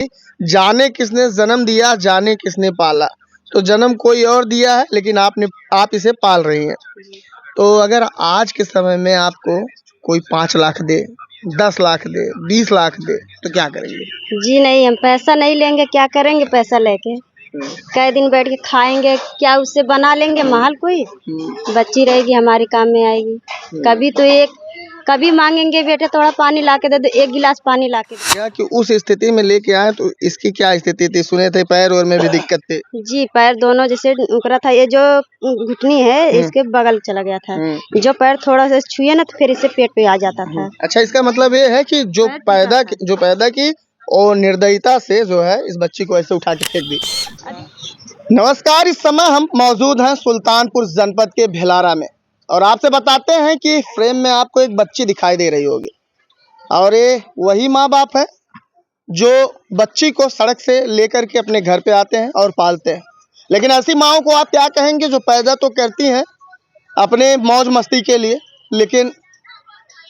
जाने किसने जन्म दिया, जाने किसने पाला। तो जन्म कोई और दिया है, लेकिन आप इसे पाल रही हैं। तो अगर आज के समय में आपको कोई 5 लाख दे, 10 लाख दे, 20 लाख दे, तो क्या करेंगे? जी नहीं, हम पैसा नहीं लेंगे। क्या करेंगे पैसा लेके? कई दिन बैठ के खाएंगे क्या? उससे बना लेंगे महल कोई? बच्ची रहेगी हमारे काम में आएगी। कभी मांगेंगे बेटे थोड़ा पानी ला के दे दो, 1 गिलास पानी ला के दे। क्या कि उस स्थिति में लेके आए तो इसकी क्या स्थिति थी? सुने थे पैर और में भी दिक्कत थी। जी, पैर दोनों जैसे उकरा था। ये जो घुटनी है इसके बगल चला गया था। जो पैर थोड़ा सा छुए ना तो फिर इससे पेट पे आ जाता था। अच्छा, इसका मतलब ये है कि जो पैदा की और निर्दयता से जो है इस बच्ची को ऐसे उठा के फेंक दी। नमस्कार, इस समय हम मौजूद हैं सुल्तानपुर जनपद के भिलारा में और आपसे बताते हैं कि फ्रेम में आपको एक बच्ची दिखाई दे रही होगी और ये वही माँ बाप है जो बच्ची को सड़क से लेकर के अपने घर पे आते हैं और पालते हैं। लेकिन ऐसी माँओं को आप क्या कहेंगे जो पैदा तो करती हैं अपने मौज मस्ती के लिए, लेकिन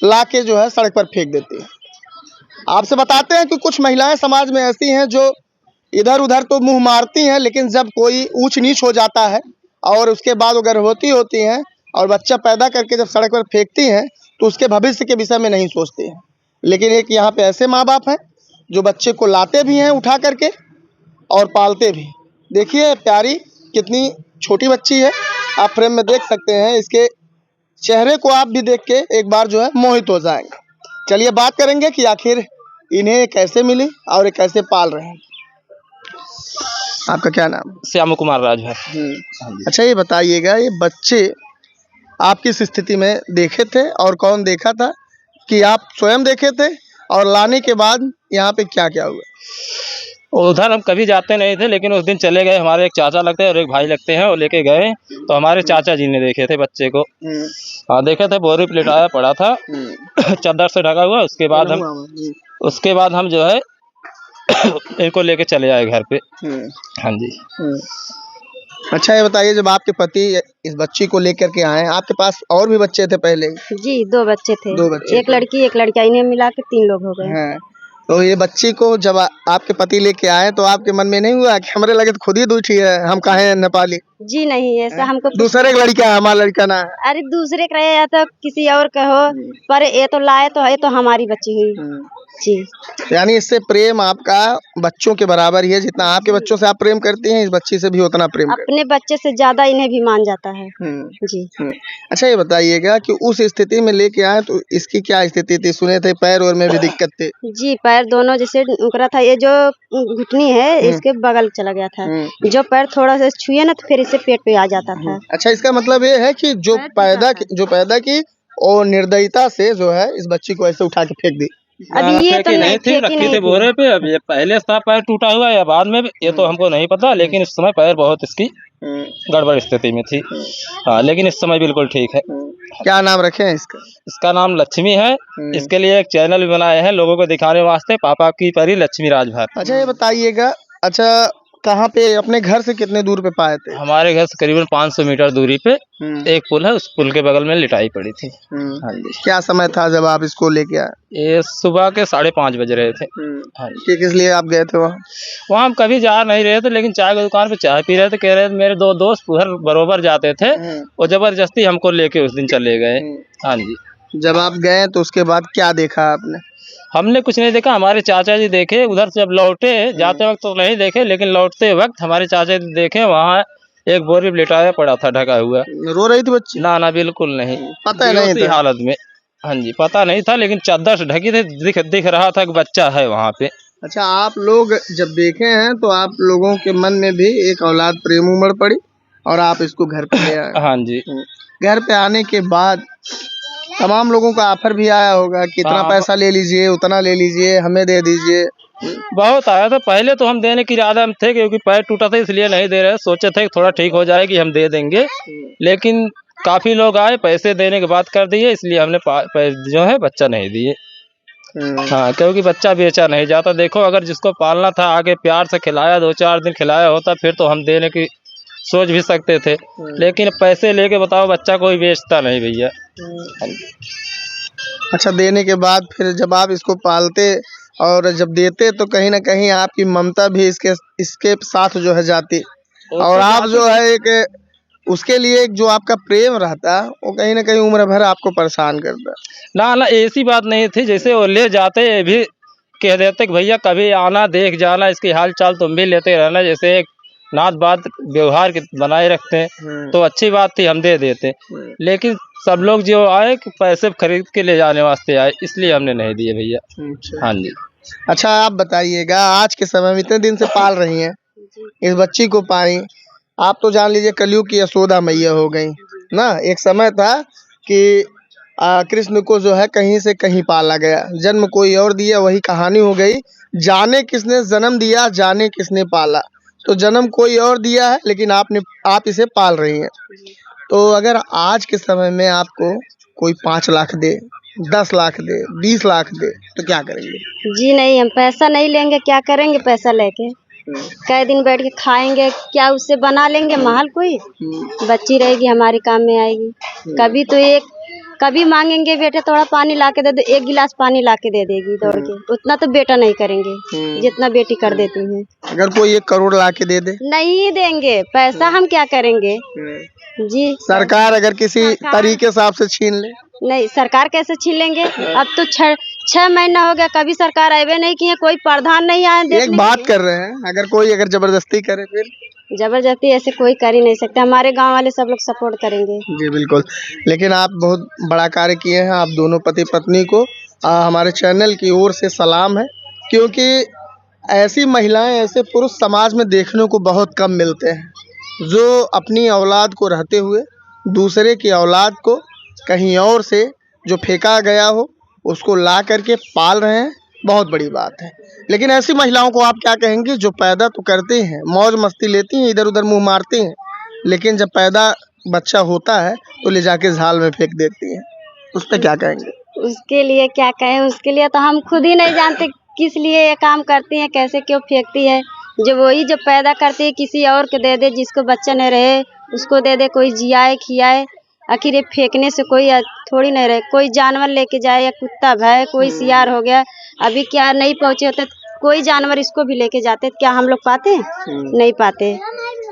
ला के जो है सड़क पर फेंक देती हैं। आपसे बताते हैं कि कुछ महिलाएं समाज में ऐसी हैं जो इधर उधर तो मुंह मारती हैं, लेकिन जब कोई ऊंच नीच हो जाता है और उसके बाद वो गर्भवती होती हैं और बच्चा पैदा करके जब सड़क पर फेंकती हैं तो उसके भविष्य के विषय में नहीं सोचती हैं। लेकिन एक यहाँ पे ऐसे माँ बाप हैं जो बच्चे को लाते भी हैं उठा करके और पालते भी। देखिए प्यारी कितनी छोटी बच्ची है, आप फ्रेम में देख सकते हैं। इसके चेहरे को आप भी देख के एक बार जो है मोहित हो जाएंगे। चलिए बात करेंगे कि आखिर इन्हें कैसे मिली और ये कैसे पाल रहे हैं। आपका क्या नाम? श्याम कुमार राज है। अच्छा, ये बताइएगा, ये बच्चे आप किस स्थिति में देखे थे और कौन देखा था? कि आप स्वयं देखे थे और लाने के बाद यहाँ पे क्या क्या हुआ? उधर हम कभी जाते नहीं थे, लेकिन उस दिन चले गए। हमारे एक चाचा लगते हैं और एक भाई लगते हैं, और लेके गए तो हमारे चाचा जी ने देखे थे बच्चे को। हाँ, देखे थे, बोरी प्लेटाया पड़ा था चादर से ढका हुआ। उसके बाद हम जो है इनको लेके चले आए घर पे। हाँ जी। अच्छा, ये बताइए, जब आपके पति इस बच्ची को लेकर के आए, आपके पास और भी बच्चे थे पहले? जी, 2 बच्चे थे। 2 बच्चे, एक लड़की एक लड़का, इन्हें मिला के 3 लोग हो गए। हाँ। तो ये बच्ची को जब आपके पति लेके आए तो आपके मन में नहीं हुआ कि हमारे लगे तो खुद ही दूठी है, हम काहे नेपाली? जी नहीं, ऐसा हमको दूसरे का लड़का है, हमारा लड़का ना है। अरे दूसरे का रहे या तो किसी और का हो, पर ये तो लाए तो है तो हमारी बच्ची हुई। जी, यानी इससे प्रेम आपका बच्चों के बराबर ही है। जितना आपके बच्चों से आप प्रेम करती हैं, इस बच्ची से भी उतना प्रेम अपने बच्चे से ज्यादा इन्हें भी मान जाता है। जी। अच्छा, ये बताइएगा कि उस स्थिति में लेके आए तो इसकी क्या स्थिति थी? सुने थे पैर और में भी दिक्कत थी। जी, पैर दोनों जैसे उकरा था। ये जो घुटनी है इसके बगल चला गया था। जो पैर थोड़ा सा छुए ना तो फिर इससे पेट पे आ जाता था। अच्छा, इसका मतलब ये है कि जो पैदा की और निर्दयता से जो है इस बच्ची को ऐसे उठा के फेंक दी। अब ये तो नहीं थी, रखी थी बोरे पे। अब ये पहले से पैर टूटा हुआ है या बाद में, ये तो हमको नहीं पता, लेकिन इस समय पैर बहुत इसकी गड़बड़ स्थिति में थी। हाँ, लेकिन इस समय बिल्कुल ठीक है। क्या नाम रखे हैं इसका? इसका नाम लक्ष्मी है। इसके लिए एक चैनल भी बनाए हैं लोगों को दिखाने वास्ते, पापा की परी लक्ष्मी राजभर। अच्छा, ये बताइएगा, अच्छा कहाँ पे, अपने घर से कितने दूर पे पाए थे? हमारे घर से करीबन 500 मीटर दूरी पे एक पुल है, उस पुल के बगल में लिटाई पड़ी थी। हाँ जी। क्या समय था जब आप इसको लेके आए? ये सुबह के 5:30 बज रहे थे। हाँ जी। किस लिए आप गए थे वहाँ? वहाँ हम कभी जा नहीं रहे थे, लेकिन चाय की दुकान पे चाय पी रहे थे। कह रहे थे मेरे 2 दोस्त उधर बरोबर जाते थे, वो जबरदस्ती हमको लेके उस दिन चले गए। हाँ जी। जब आप गए तो उसके बाद क्या देखा आपने? हमने कुछ नहीं देखा, हमारे चाचा जी देखे। उधर से जब लौटे, जाते वक्त तो नहीं देखे, लेकिन लौटते वक्त हमारे चाचा जी देखे वहाँ एक बोरी लेटाया पड़ा था ढका हुआ। रो रही थी बच्ची? ना बिल्कुल नहीं, पता नहीं था हालत में। हाँ जी, पता नहीं था, लेकिन चादर से ढकी थी, दिख रहा था कि बच्चा है वहाँ पे। अच्छा, आप लोग जब देखे हैं तो आप लोगों के मन में भी एक औलाद प्रेम उमड़ पड़ी और आप इसको घर पे ले आए। हाँ जी। घर पे आने के बाद तमाम लोगों का ऑफर भी आया होगा कि इतना पैसा ले लीजिए, उतना ले लीजिए, हमें दे दीजिए। बहुत आया था। पहले तो हम देने की इरादा में थे, क्योंकि पैर टूटा था इसलिए नहीं दे रहे। सोचे थे थोड़ा ठीक हो जाएगी हम दे देंगे, लेकिन काफी लोग आए, पैसे देने के बाद कर दिए, इसलिए हमने जो है बच्चा नहीं दिए। हाँ, क्योंकि बच्चा बेचा नहीं जाता। देखो, अगर जिसको पालना था आगे प्यार से खिलाया, 2-4 दिन खिलाया होता, फिर तो हम देने की सोच भी सकते थे, लेकिन पैसे लेके बताओ, बच्चा कोई बेचता नहीं भैया। अच्छा, देने के बाद फिर जब आप इसको पालते और जब देते तो कहीं ना कहीं आपकी ममता भी इसके इसके साथ जो है जाती, और आप जो है एक उसके लिए एक जो आपका प्रेम रहता वो कहीं ना कहीं उम्र भर आपको परेशान करता। ना ना ऐसी बात नहीं थी, जैसे वो ले जाते ये भी कह देते कि भैया कभी आना देख जाना, इसकी हाल चाल तुम भी लेते रहना, जैसे एक नात बात व्यवहार के बनाए रखते हैं तो अच्छी बात थी, हम दे देते। लेकिन सब लोग जो आए कि पैसे खरीद के ले जाने वास्ते आए, इसलिए हमने नहीं दिए भैया। अच्छा हाँ जी। अच्छा, आप बताइएगा आज के समय में इतने दिन से पाल रही हैं इस बच्ची को, पाई आप तो जान लीजिए कलयुग की यशोदा मैया हो गई ना। एक समय था कि कृष्ण को जो है कहीं से कहीं पाला गया, जन्म कोई और दिया, वही कहानी हो गई। जाने किसने जन्म दिया, जाने किसने पाला, तो जन्म कोई और दिया है लेकिन आप इसे पाल रही हैं। तो अगर आज के समय में आपको कोई 5 लाख दे, 10 लाख दे, 20 लाख दे, तो क्या करेंगे? जी नहीं, हम पैसा नहीं लेंगे, क्या करेंगे पैसा लेके? कई दिन बैठ के खाएंगे, क्या उससे बना लेंगे महल कोई? बच्ची रहेगी हमारे काम में आएगी। कभी मांगेंगे बेटा थोड़ा पानी ला के दे दो, 1 गिलास पानी ला के दे देगी दौड़ के। उतना तो बेटा नहीं करेंगे जितना बेटी कर देती है। अगर कोई 1 करोड़ ला के दे दे? नहीं देंगे पैसा, हम क्या करेंगे जी? सरकार अगर किसी तरीके से आपसे छीन ले? नहीं, सरकार कैसे छीन लेंगे? अब तो 6 महीना हो गया, कभी सरकार आए नहीं किए, कोई प्रधान नहीं आए देखने। एक बात कर रहे हैं, अगर जबरदस्ती करे फिर? जबरदस्ती ऐसे कोई कर ही नहीं सकता, हमारे गांव वाले सब लोग सपोर्ट करेंगे। जी बिल्कुल, लेकिन आप बहुत बड़ा कार्य किए हैं। आप दोनों पति पत्नी को हमारे चैनल की ओर से सलाम है, क्योंकि ऐसी महिलाएं, ऐसे पुरुष समाज में देखने को बहुत कम मिलते हैं, जो अपनी औलाद को रहते हुए दूसरे की औलाद को कहीं और से जो फेंका गया हो उसको ला करके पाल रहे हैं। बहुत बड़ी बात है। लेकिन ऐसी महिलाओं को आप क्या कहेंगे जो पैदा तो करती हैं, मौज मस्ती लेती हैं, इधर उधर मुंह मारती हैं, लेकिन जब पैदा बच्चा होता है तो ले जाके झाल में फेंक देती हैं, उस पर क्या कहेंगे? उसके लिए क्या कहें? उसके लिए तो हम खुद ही नहीं जानते किस लिए ये काम करती हैं, कैसे क्यों फेंकती है। जो पैदा करती है किसी और को दे दे, जिसको बच्चा नहीं रहे उसको दे दे, कोई जियाए खियाए। आखिर ये फेंकने से कोई थोड़ी नहीं रहे, कोई जानवर लेके जाए या कुत्ता भय, कोई सियार हो गया, अभी क्या नहीं पहुँचे होते कोई जानवर इसको भी लेके जाते, क्या हम लोग पाते? नहीं पाते।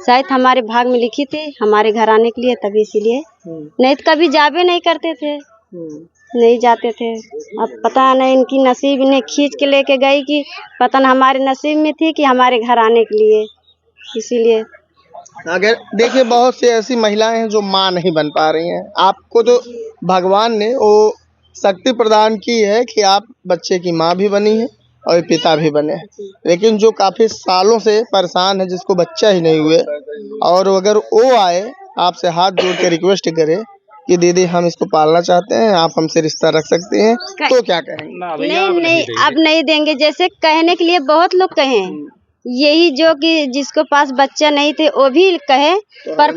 शायद हमारे भाग में लिखी थी हमारे घर आने के लिए, तभी इसीलिए, नहीं तो कभी जाबे नहीं करते थे, नहीं जाते थे। अब पता नहीं इनकी नसीब ने खींच के लेके गई कि पता न हमारे नसीब में थी कि हमारे घर आने के लिए, इसीलिए। अगर देखिए बहुत सी ऐसी महिलाएं हैं जो माँ नहीं बन पा रही हैं, आपको तो भगवान ने वो शक्ति प्रदान की है कि आप बच्चे की माँ भी बनी है और पिता भी बने हैं। लेकिन जो काफ़ी सालों से परेशान है, जिसको बच्चा ही नहीं हुए, और अगर वो आए आपसे हाथ जोड़ के रिक्वेस्ट करे कि दीदी हम इसको पालना चाहते हैं, आप हमसे रिश्ता रख सकते हैं, तो क्या कहेंगे? नहीं, अब नहीं देंगे। जैसे कहने के लिए बहुत लोग कहें, यही जो कि जिसको पास बच्चा नहीं थे वो भी कहे, पर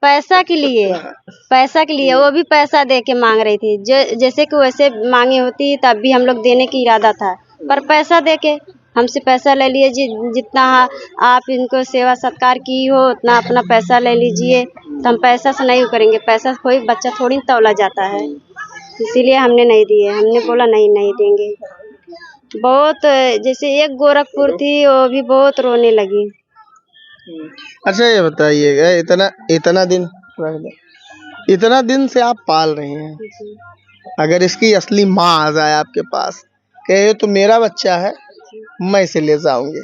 पैसा के लिए वो भी पैसा दे के मांग रही थी। जैसे कि वैसे मांगी होती तब भी हम लोग देने की इरादा था, पर पैसा दे के हमसे पैसा ले लिए। जितना आप इनको सेवा सत्कार की हो उतना अपना पैसा ले लीजिए, तो हम पैसा से नहीं करेंगे। पैसा कोई बच्चा थोड़ी तौला जाता है, इसीलिए हमने नहीं दिए। हमने बोला नहीं देंगे। बहुत, जैसे एक गोरखपुर थी वो भी बहुत रोने लगी। अच्छा ये बताइएगा, इतना दिन से आप पाल रहे हैं, अगर इसकी असली माँ आ जाए आपके पास, कहे तो मेरा बच्चा है मैं इसे ले जाऊंगी,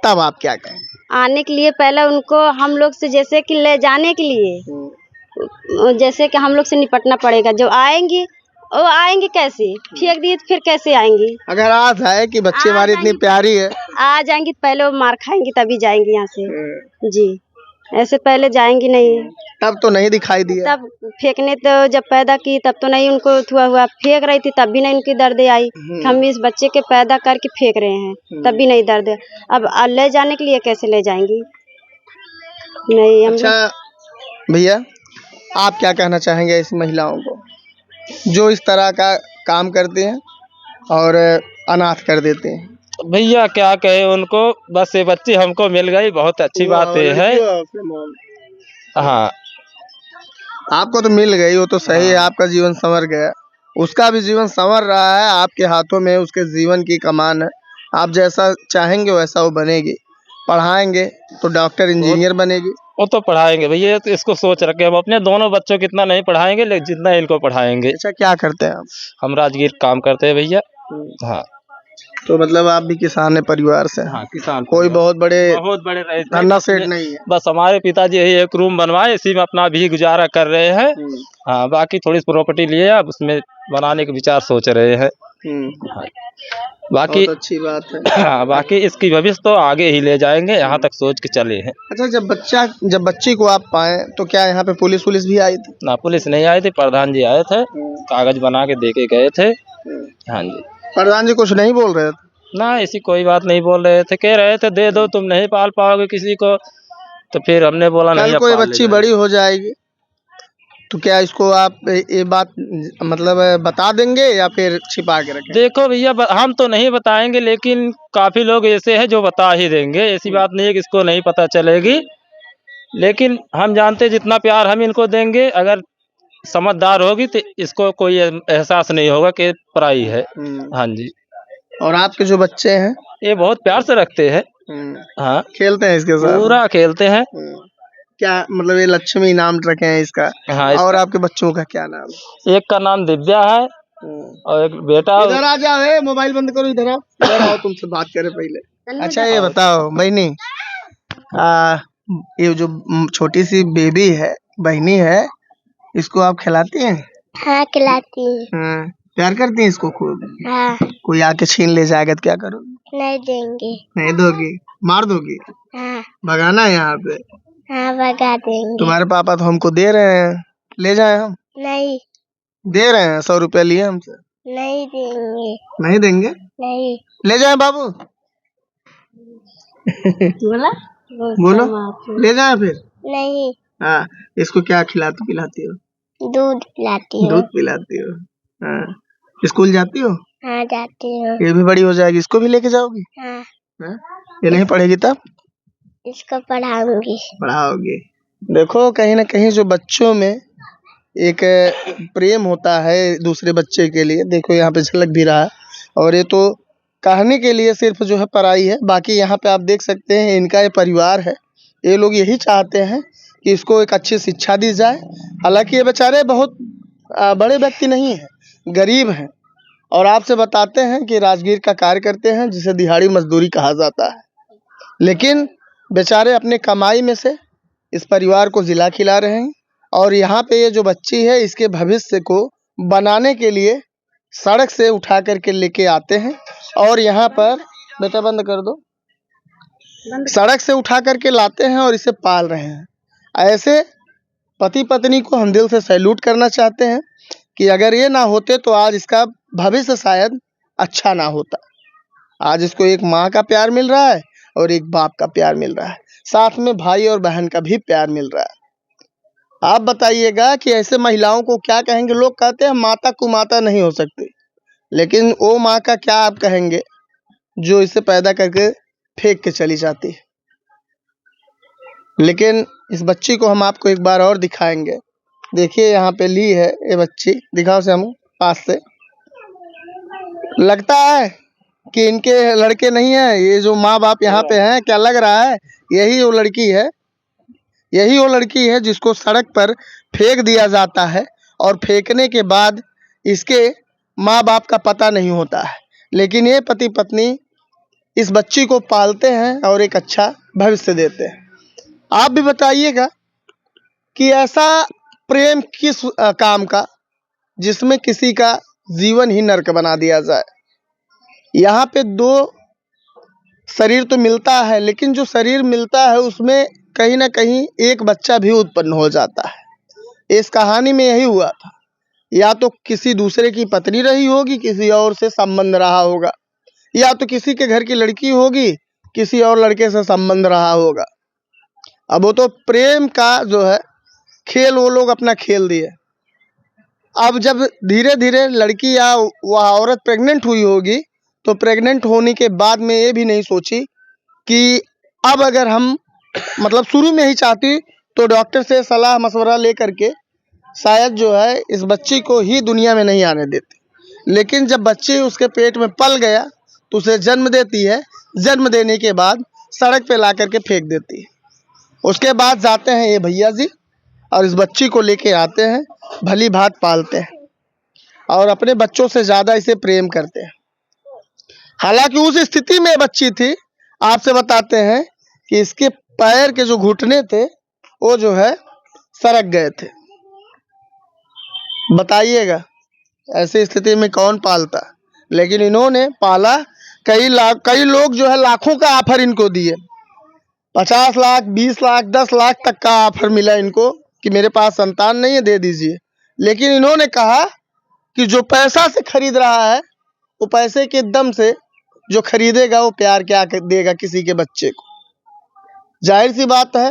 तब आप क्या कहें? आने के लिए पहले उनको हम लोग से, जैसे कि ले जाने के लिए जैसे कि हम लोग से निपटना पड़ेगा। जो आएंगी वो आएंगी कैसे? फेंक दिए तो फिर कैसे आएंगी? अगर आज है कि बच्ची हमारी इतनी प्यारी है, आ जाएंगी, पहले वो मार खाएंगी तभी जाएंगी यहाँ से जी, ऐसे पहले जाएंगी नहीं। तब तो नहीं दिखाई दिया। तब फेंकने तो जब पैदा की तब तो नहीं उनको हुआ, फेंक रही थी तब भी नहीं उनकी दर्द आई। हम इस बच्चे के पैदा करके फेंक रहे हैं तब भी नहीं दर्द। अब ले जाने के लिए कैसे ले जाएंगी? नहीं। अच्छा भैया, आप क्या कहना चाहेंगे ऐसी महिलाओं को जो इस तरह का काम करते हैं और अनाथ कर देते हैं? भैया क्या कहे उनको, बस ये बच्ची हमको मिल गई, बहुत अच्छी बात है। हाँ, आपको तो मिल गई, वो तो सही है, आपका जीवन संवर गया, उसका भी जीवन संवर रहा है, आपके हाथों में उसके जीवन की कमान है। आप जैसा चाहेंगे वैसा वो बनेगी। पढ़ाएंगे तो डॉक्टर इंजीनियर बनेगी। वो तो पढ़ाएंगे भैया, तो इसको सोच रखे हम अपने दोनों बच्चों को इतना नहीं पढ़ाएंगे, लेकिन जितना इनको पढ़ाएंगे। अच्छा, क्या करते हैं आप? हम राजगीर काम करते हैं भैया। हाँ। तो मतलब आप भी किसान परिवार से हैं? हाँ, किसान कोई बहुत बड़े रहे धन्ना सेठ नहीं है। बस हमारे पिताजी यही एक रूम बनवाए, इसी में अपना भी गुजारा कर रहे हैं। हाँ, बाकी थोड़ी प्रॉपर्टी लिए, अब उसमें बनाने के विचार सोच रहे हैं। हाँ। बाकी बहुत अच्छी बात है। हाँ, बाकी इसकी भविष्य तो आगे ही ले जाएंगे, यहाँ तक सोच के चले हैं। अच्छा, जब बच्ची को आप पाए तो क्या यहाँ पे पुलिस भी आई थी? ना, पुलिस नहीं आई थी, प्रधान जी आए थे, कागज बना के दे के गए थे। हाँ जी। प्रधान जी कुछ नहीं बोल रहे थे? ना, ऐसी कोई बात नहीं बोल रहे थे, कह रहे थे दे दो, तुम नहीं पाल पाओगे किसी को। तो फिर हमने बोला नहीं, कल अब कोई पाल ले बच्ची जाएंगे। बड़ी हो जाएगी तो क्या इसको आप ये बात मतलब बता देंगे या फिर छिपा के रखेंगे? देखो भैया, हम तो नहीं बताएंगे, लेकिन काफी लोग ऐसे हैं जो बता ही देंगे। ऐसी बात नहीं है कि इसको नहीं पता चलेगी, लेकिन हम जानते जितना प्यार हम इनको देंगे, अगर समझदार होगी तो इसको कोई एहसास नहीं होगा कि पराई है। हाँ जी। और आपके जो बच्चे हैं? ये बहुत प्यार से रखते हैं। हाँ, खेलते हैं इसके साथ? पूरा खेलते हैं। क्या मतलब ये लक्ष्मी नाम रखे हैं इसका? हाँ, और आपके बच्चों का क्या नाम? एक का नाम दिव्या है और एक बेटा। इधर आ जाओ, मोबाइल बंद करो, इधर आओ, तुमसे बात करें पहले। अच्छा, ये बताओ बहनी, ये जो छोटी सी बेबी है, बहनी है, इसको आप खिलाती हैं? हाँ, खिलाती हूँ। प्यार करती हैं इसको खूब? हाँ। कोई आके छीन ले जाएगा तो क्या करोगे? नहीं देंगे। नहीं दोगी? मार दोगी? हाँ। भगाना है यहाँ पे? हाँ, भगा देंगे। तुम्हारे पापा तो हमको दे रहे हैं, ले जाए हम? नहीं। दे रहे हैं, 100 रुपया लिए हमसे। नहीं देंगे। नहीं देंगे? नहीं। ले जाए बाबू। बोला? बोलो, ले जाए फिर। नहीं। हाँ, इसको क्या खिलाती पिलाती हो? दूध पिलाती हूँ। दूध पिलाती हो? हाँ। स्कूल जाती हो? हाँ, जाती हूँ। ये भी बड़ी हो जाएगी, इसको भी लेके जाओगी? हाँ। हाँ? ये नहीं पढ़ेगी तब? इसको पढ़ाऊंगी। पढ़ाओगे? देखो, कहीं ना कहीं जो बच्चों में एक प्रेम होता है दूसरे बच्चे के लिए, देखो यहाँ पे झलक भी रहा है। और ये तो कहने के लिए सिर्फ जो है पराई है, बाकी यहाँ पे आप देख सकते हैं इनका ये परिवार है। ये लोग यही चाहते हैं कि इसको एक अच्छी शिक्षा दी जाए। हालांकि ये बेचारे बहुत बड़े व्यक्ति नहीं हैं, गरीब हैं, और आपसे बताते हैं कि राजगीर का कार्य करते हैं, जिसे दिहाड़ी मजदूरी कहा जाता है। लेकिन बेचारे अपने कमाई में से इस परिवार को जिला खिला रहे हैं। और यहाँ पे ये जो बच्ची है, इसके भविष्य को बनाने के लिए सड़क से उठा करके लेके आते हैं और यहाँ पर, बेटा बंद कर दो, सड़क से उठा करके लाते हैं और इसे पाल रहे हैं। ऐसे पति पत्नी को हम दिल से सैल्यूट करना चाहते हैं कि अगर ये ना होते तो आज इसका भविष्य शायद अच्छा ना होता। आज इसको एक माँ का प्यार मिल रहा है और एक बाप का प्यार मिल रहा है, साथ में भाई और बहन का भी प्यार मिल रहा है। आप बताइएगा कि ऐसे महिलाओं को क्या कहेंगे? लोग कहते हैं माता कुमाता नहीं हो सकती, लेकिन वो माँ का क्या आप कहेंगे जो इसे पैदा करके फेंक के चली जाती है। लेकिन इस बच्ची को हम आपको एक बार और दिखाएंगे। देखिए यहाँ पे ली है ये बच्ची, दिखाओ से हम पास से। लगता है कि इनके लड़के नहीं है, ये जो माँ बाप यहाँ पे हैं, क्या लग रहा है यही वो लड़की है। यही वो लड़की है जिसको सड़क पर फेंक दिया जाता है और फेंकने के बाद इसके माँ बाप का पता नहीं होता है, लेकिन ये पति पत्नी इस बच्ची को पालते हैं और एक अच्छा भविष्य देते हैं। आप भी बताइएगा कि ऐसा प्रेम किस काम का, जिसमें किसी का जीवन ही नर्क बना दिया जाए। यहाँ पे दो शरीर तो मिलता है, लेकिन जो शरीर मिलता है उसमें कहीं ना कहीं एक बच्चा भी उत्पन्न हो जाता है। इस कहानी में यही हुआ था, या तो किसी दूसरे की पत्नी रही होगी, किसी और से संबंध रहा होगा, या तो किसी के घर की लड़की होगी, किसी और लड़के से संबंध रहा होगा। अब वो तो प्रेम का जो है खेल वो लोग अपना खेल दिए। अब जब धीरे धीरे लड़की या वह औरत प्रेग्नेंट हुई होगी, तो प्रेग्नेंट होने के बाद में ये भी नहीं सोची कि अब अगर हम मतलब शुरू में ही चाहती तो डॉक्टर से सलाह मशवरा ले करके शायद जो है इस बच्ची को ही दुनिया में नहीं आने देती, लेकिन जब बच्ची उसके पेट में पल गया तो उसे जन्म देती है। जन्म देने के बाद सड़क पे ला करके फेंक देती है। उसके बाद जाते हैं ये भैया जी और इस बच्ची को लेके आते हैं, भली भांति पालते हैं और अपने बच्चों से ज़्यादा इसे प्रेम करते हैं। हालांकि उस स्थिति में बच्ची थी, आपसे बताते हैं कि इसके पैर के जो घुटने थे वो जो है सरक गए थे। बताइएगा ऐसी स्थिति में कौन पालता, लेकिन इन्होंने पाला। कई लोग जो है लाखों का ऑफर इनको दिए, 50 लाख 20 लाख 10 लाख तक का ऑफर मिला इनको कि मेरे पास संतान नहीं है, दे दीजिए। लेकिन इन्होंने कहा कि जो पैसा से खरीद रहा है वो पैसे के दम से जो खरीदेगा वो प्यार क्या देगा किसी के बच्चे को। जाहिर सी बात है,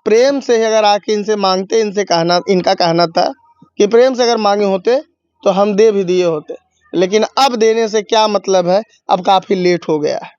प्रेम से अगर आके इनसे मांगते, इनका कहना था कि प्रेम से अगर मांगे होते तो हम दे भी दिए होते, लेकिन अब देने से क्या मतलब है, अब काफ़ी लेट हो गया है।